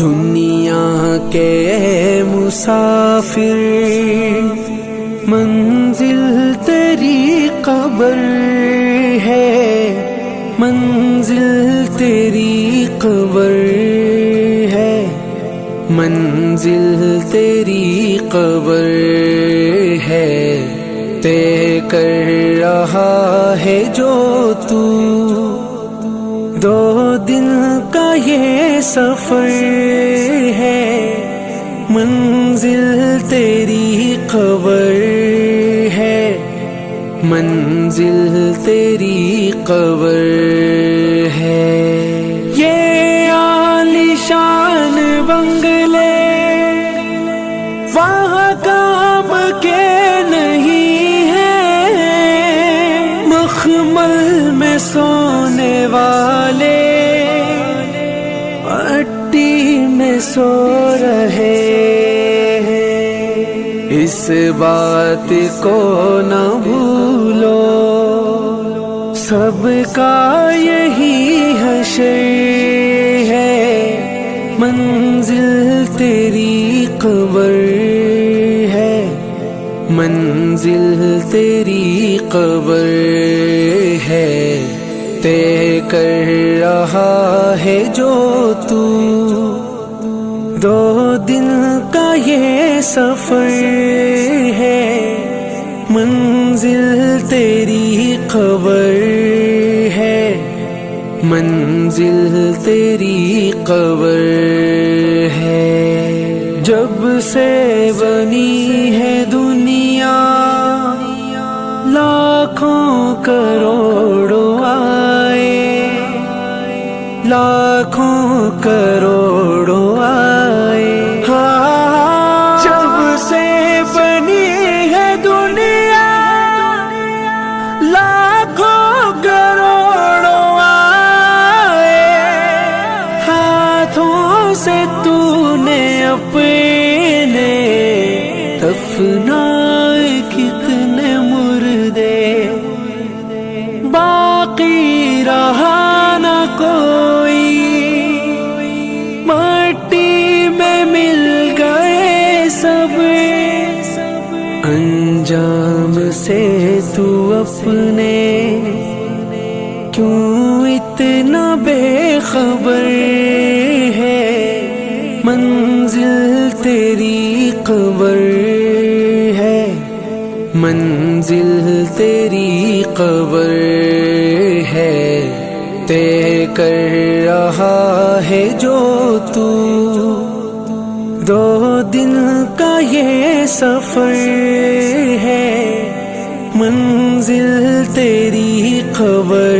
دنیا کے مسافر منزل تیری قبر ہے، منزل تیری قبر ہے، منزل تیری قبر ہے۔ طے کر رہا ہے جو تو دو دن کا یہ سفر ہے، منزل تیری قبر ہے، منزل تیری قبر ہے۔ یہ عالیشان بنگلے وہاں کام کے نہیں ہیں، مخمل میں سونے والے مٹی میں سو رہے ہیں۔ اس بات کو نہ بھولو، سب کا یہی حشر ہے، منزل تیری قبر ہے، منزل تیری قبر ہے۔ طے کر رہا ہے جو تو دو دن کا یہ سفر ہے، منزل تیری قبر ہے، منزل تیری قبر ہے۔ جب سے بنی ہے دنیا لاکھوں کروڑوں آئے، لاکھوں کروڑوں آئے، جب سے بنی ہے دنیا لاکھوں کروڑوں آئے، ہاتھوں سے تو نے اپنے دفنائے کتنے مردے، باقی رہا نہ کوئی، مٹی میں مل گئے سب، انجام سے تو اپنے کیوں اتنا بے خبر ہے، منزل تیری قبر ہے، منزل تیری قبر ہے۔ طے کر رہا ہے جو تو دو دن کا یہ سفر ہے، منزل تیری قبر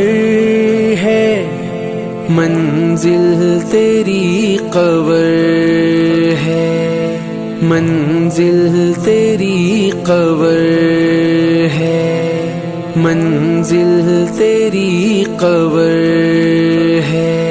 ہے، منزل تیری قبر ہے، منزل تیری قبر ہے، منزل تیری قبر ہے۔